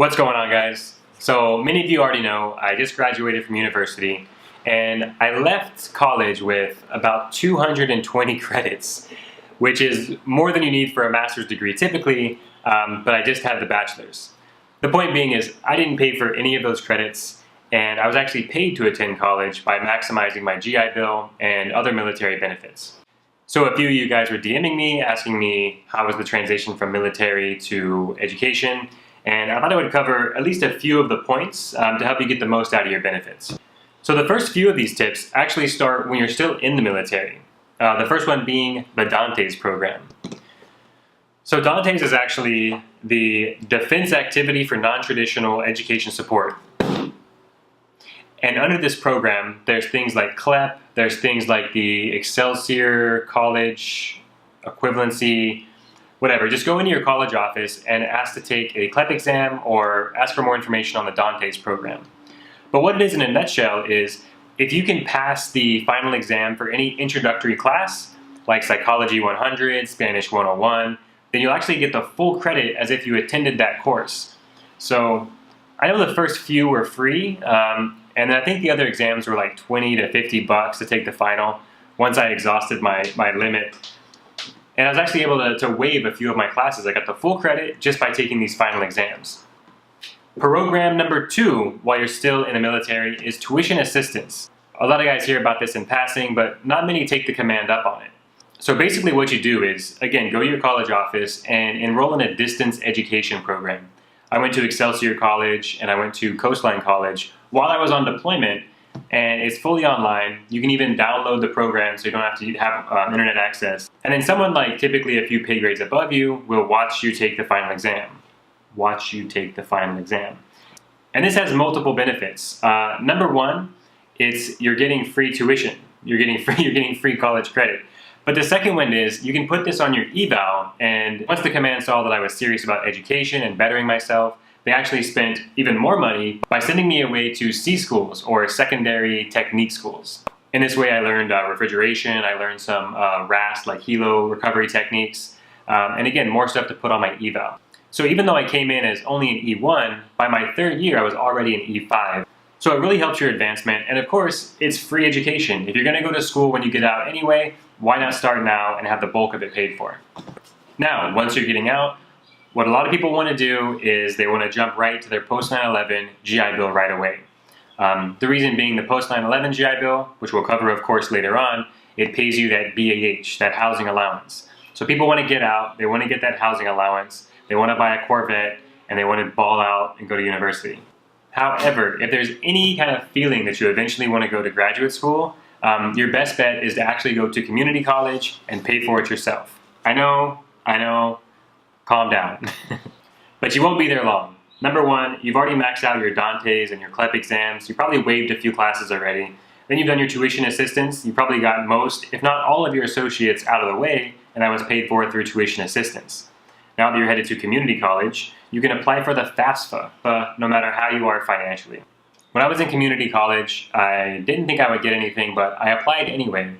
What's going on, guys? So many of you already know I just graduated from university and I left college with about 220 credits, which is more than you need for a master's degree typically, but I just had the bachelor's. The point being is I didn't pay for any of those credits, and I was actually paid to attend college by maximizing my GI Bill and other military benefits. So a few of you guys were DMing me, asking me how was the transition from military to education, and I thought I would cover at least a few of the points to help you get the most out of your benefits. So the first few of these tips actually start when you're still in the military. The first one being the Dante's program. So Dante's is actually the Defense Activity for Non-Traditional Education Support. And under this program, there's things like CLEP, there's things like the Excelsior College Equivalency, whatever. Just go into your college office and ask to take a CLEP exam or ask for more information on the Dante's program. But what it is in a nutshell is if you can pass the final exam for any introductory class, like Psychology 100, Spanish 101, then you'll actually get the full credit as if you attended that course. So I know the first few were free, and I think the other exams were like 20 to 50 bucks to take the final once I exhausted my limit. And I was actually able to waive a few of my classes. I got the full credit just by taking these final exams. Program number 2, while you're still in the military, is tuition assistance. A lot of guys hear about this in passing, but not many take the command up on it. So basically what you do is, again, go to your college office and enroll in a distance education program. I went to Excelsior College and I went to Coastline College while I was on deployment, and it's fully online. You can even download the program so you don't have to have internet access. And then someone like typically a few pay grades above you will watch you take the final exam. Watch you take the final exam. And this has multiple benefits. Number one, you're getting free tuition. You're getting free college credit. But the second one is you can put this on your eval, and once the command saw that I was serious about education and bettering myself, they actually spent even more money by sending me away to C schools or secondary technique schools. In this way I learned refrigeration, I learned some RAS like helo recovery techniques, and again, more stuff to put on my eval. So even though I came in as only an E1, by my third year I was already an E5. So it really helps your advancement, and of course, it's free education. If you're gonna go to school when you get out anyway, why not start now and have the bulk of it paid for? Now, once you're getting out, what a lot of people want to do is they want to jump right to their post 9/11 GI Bill right away. The reason being the post 9/11 GI Bill, which we'll cover of course later on, it pays you that BAH, that housing allowance. So people want to get out, they want to get that housing allowance, they want to buy a Corvette, and they want to ball out and go to university. However, if there's any kind of feeling that you eventually want to go to graduate school, your best bet is to actually go to community college and pay for it yourself. I know, calm down. But you won't be there long. Number one, you've already maxed out your Dante's and your CLEP exams. You probably waived a few classes already. Then you've done your tuition assistance. You probably got most, if not all of your associates out of the way, and that was paid for through tuition assistance. Now that you're headed to community college, you can apply for the FAFSA, no matter how you are financially. When I was in community college, I didn't think I would get anything, but I applied anyway.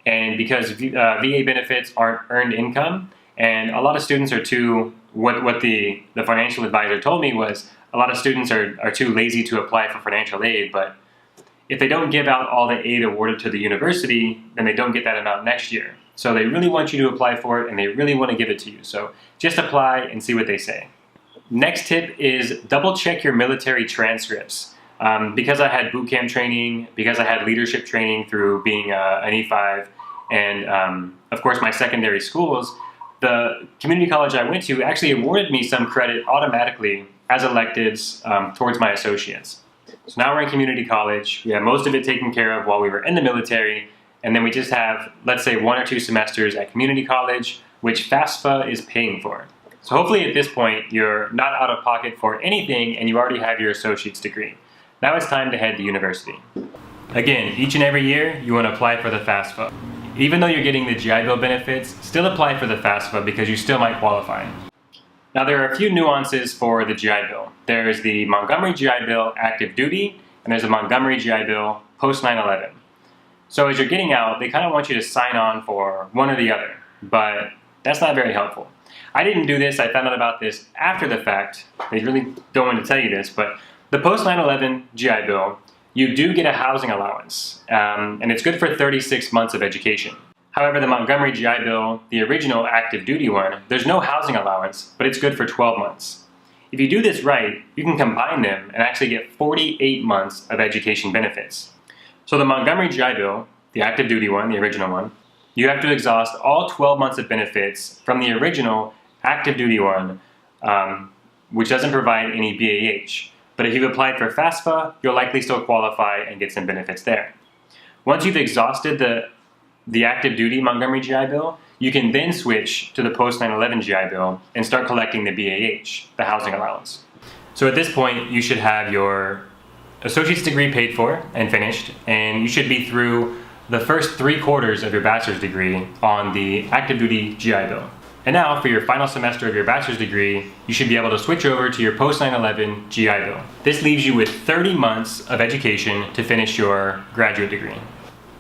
And because VA benefits aren't earned income, and a lot of students are too, what the financial advisor told me was, a lot of students are too lazy to apply for financial aid, but if they don't give out all the aid awarded to the university, then they don't get that amount next year. So they really want you to apply for it, and they really want to give it to you. So just apply and see what they say. Next tip is double check your military transcripts. Because I had boot camp training, because I had leadership training through being an E5, and of course my secondary schools, the community college I went to actually awarded me some credit automatically as electives towards my associates. So now we're in community college, we have most of it taken care of while we were in the military, and then we just have, let's say, 1 or 2 semesters at community college, which FAFSA is paying for. So hopefully at this point, you're not out of pocket for anything and you already have your associate's degree. Now it's time to head to university. Again, each and every year, you want to apply for the FAFSA. Even though you're getting the GI Bill benefits, still apply for the FAFSA because you still might qualify. Now there are a few nuances for the GI Bill. There's the Montgomery GI Bill active duty, and there's a Montgomery GI Bill post 9/11. So as you're getting out, they kind of want you to sign on for one or the other. But That's not very helpful. I didn't do this. I found out about this after the fact. They really don't want to tell you this, but the post 9/11 GI Bill, you do get a housing allowance, and it's good for 36 months of education. However, the Montgomery GI Bill, the original active duty one, there's no housing allowance, but it's good for 12 months. If you do this right, you can combine them and actually get 48 months of education benefits. So the Montgomery GI Bill, the active duty one, the original one, you have to exhaust all 12 months of benefits from the original active duty one, which doesn't provide any BAH. But if you've applied for FAFSA, you'll likely still qualify and get some benefits there. Once you've exhausted the active duty Montgomery GI Bill, you can then switch to the post 9/11 GI Bill and start collecting the BAH, the housing allowance. So at this point, you should have your associate's degree paid for and finished, and you should be through the first 3/4 of your bachelor's degree on the active duty GI Bill. And now, for your final semester of your bachelor's degree, you should be able to switch over to your post 9/11 GI Bill. This leaves you with 30 months of education to finish your graduate degree.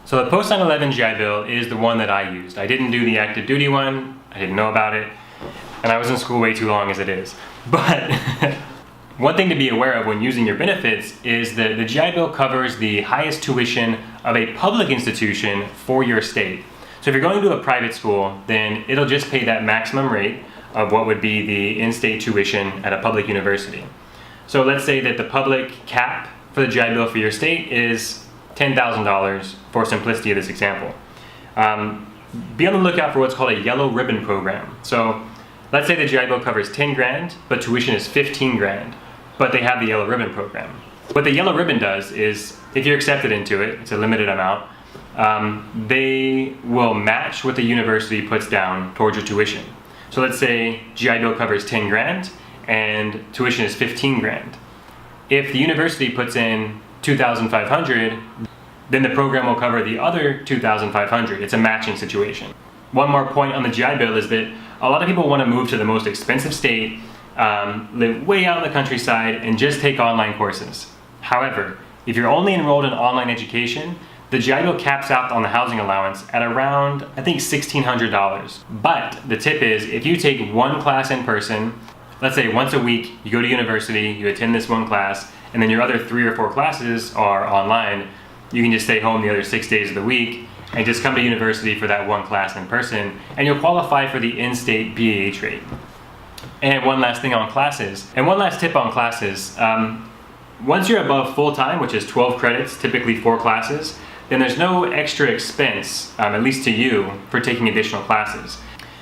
So the post 9/11 GI Bill is the one that I used. I didn't do the active duty one, I didn't know about it, and I was in school way too long as it is. But one thing to be aware of when using your benefits is that the GI Bill covers the highest tuition of a public institution for your state. So if you're going to a private school, then it'll just pay that maximum rate of what would be the in-state tuition at a public university. So let's say that the public cap for the GI Bill for your state is $10,000 for simplicity of this example. Be on the lookout for what's called a yellow ribbon program. So let's say the GI Bill covers 10 grand, but tuition is 15 grand, but they have the yellow ribbon program. What the yellow ribbon does is, if you're accepted into it, it's a limited amount, they will match what the university puts down towards your tuition. So let's say GI Bill covers 10 grand and tuition is 15 grand. If the university puts in 2,500, then the program will cover the other 2,500. It's a matching situation. One more point on the GI Bill is that a lot of people want to move to the most expensive state, live way out in the countryside, and just take online courses. However, if you're only enrolled in online education, the GI Bill caps out on the housing allowance at around, I think, $1,600. But the tip is, if you take one class in person, let's say once a week, you go to university, you attend this one class, and then your other 3 or 4 classes are online, you can just stay home the other 6 days of the week and just come to university for that one class in person, and you'll qualify for the in-state BAH rate. And one last thing on classes, and one last tip on classes. Once you're above full-time, which is 12 credits, typically 4 classes, then there's no extra expense, at least to you, for taking additional classes.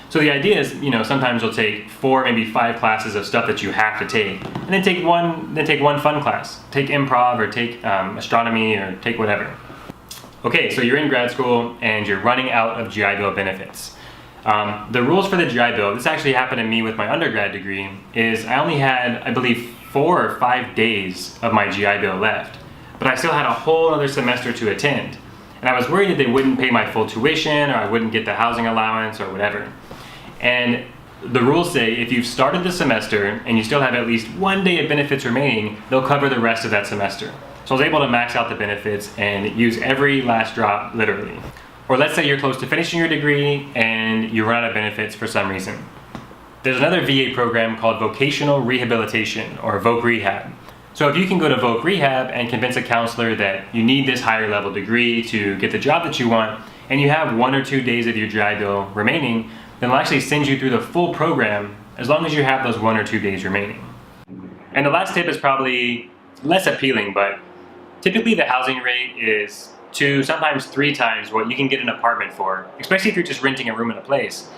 So the idea is, sometimes you'll take 4, maybe 5 classes of stuff that you have to take, and then take one fun class. Take improv, or take astronomy, or take whatever. Okay, so you're in grad school and you're running out of GI Bill benefits. The rules for the GI Bill, this actually happened to me with my undergrad degree, is I only had, I believe, 4 or 5 days of my GI Bill left, but I still had a whole other semester to attend. And I was worried that they wouldn't pay my full tuition, or I wouldn't get the housing allowance, or whatever. And the rules say if you've started the semester and you still have at least 1 day of benefits remaining, they'll cover the rest of that semester. So I was able to max out the benefits and use every last drop, literally. Or let's say you're close to finishing your degree and you run out of benefits for some reason. There's another VA program called Vocational Rehabilitation, or Voc Rehab. So if you can go to Voc Rehab and convince a counselor that you need this higher level degree to get the job that you want, and you have 1 or 2 days of your GI Bill remaining, then they'll actually send you through the full program as long as you have those 1 or 2 days remaining. And the last tip is probably less appealing, but typically the housing rate is 2, sometimes 3 times what you can get an apartment for, especially if you're just renting a room in a place.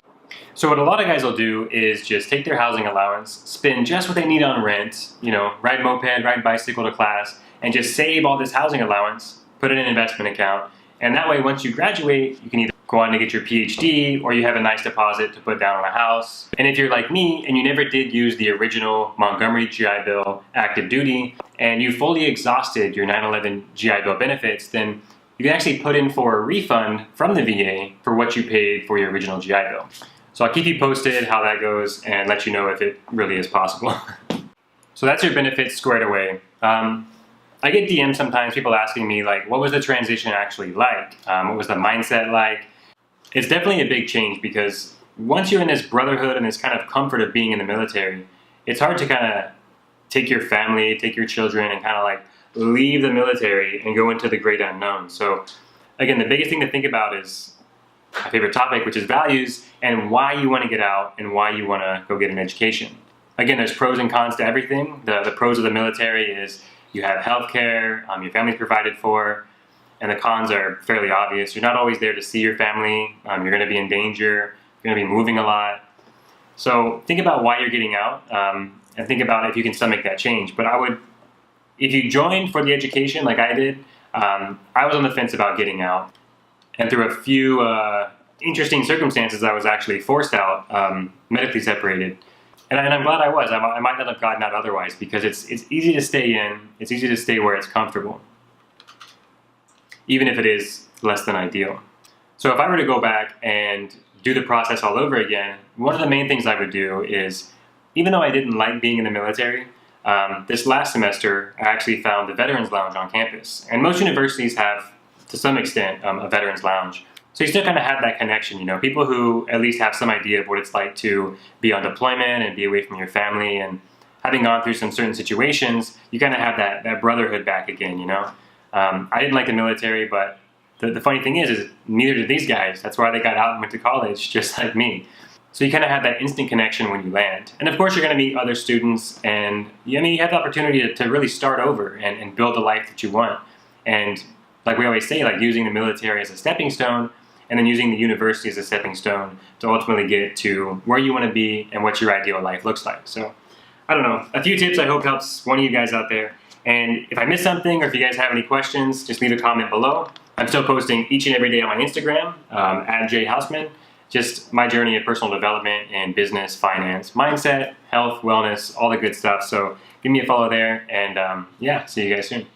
So what a lot of guys will do is just take their housing allowance, spend just what they need on rent, ride moped, ride bicycle to class, and just save all this housing allowance, put it in an investment account, and that way once you graduate, you can either go on to get your PhD, or you have a nice deposit to put down on a house. And if you're like me and you never did use the original Montgomery GI Bill active duty, and you fully exhausted your 9/11 GI Bill benefits, then you can actually put in for a refund from the VA for what you paid for your original GI Bill. So I'll keep you posted how that goes and let you know if it really is possible. So that's your benefits squared away. I get DMs sometimes, people asking me like, what was the transition actually like? What was the mindset like? It's definitely a big change because once you're in this brotherhood and this kind of comfort of being in the military, it's hard to kind of take your family, take your children, and kind of like leave the military and go into the great unknown. So again, the biggest thing to think about is my favorite topic, which is values and why you want to get out and why you want to go get an education. Again, there's pros and cons to everything. The pros of the military is you have healthcare, your family's provided for, and the cons are fairly obvious. You're not always there to see your family. You're going to be in danger. You're going to be moving a lot. So think about why you're getting out, and think about if you can still make that change. But if you joined for the education like I did, I was on the fence about getting out. And through a few interesting circumstances, I was actually forced out, medically separated. And I'm glad I was. I might not have gotten out otherwise, because it's easy to stay in. It's easy to stay where it's comfortable, even if it is less than ideal. So if I were to go back and do the process all over again, one of the main things I would do is, even though I didn't like being in the military, this last semester I actually found the Veterans Lounge on campus. And most universities have, to some extent, a Veterans Lounge. So you still kind of have that connection, you know, people who at least have some idea of what it's like to be on deployment and be away from your family, and having gone through some certain situations, you kind of have that brotherhood back again, you know. I didn't like the military, but the funny thing is neither did these guys. That's why they got out and went to college, just like me. So you kind of have that instant connection when you land. And of course you're going to meet other students, and you have the opportunity to really start over and build the life that you want. And like we always say, like using the military as a stepping stone, and then using the university as a stepping stone to ultimately get to where you want to be and what your ideal life looks like. So, I don't know, a few tips I hope helps one of you guys out there. And if I missed something, or if you guys have any questions, just leave a comment below. I'm still posting each and every day on my Instagram, at @jhausman, just my journey of personal development and business, finance, mindset, health, wellness, all the good stuff. So give me a follow there, and yeah, see you guys soon.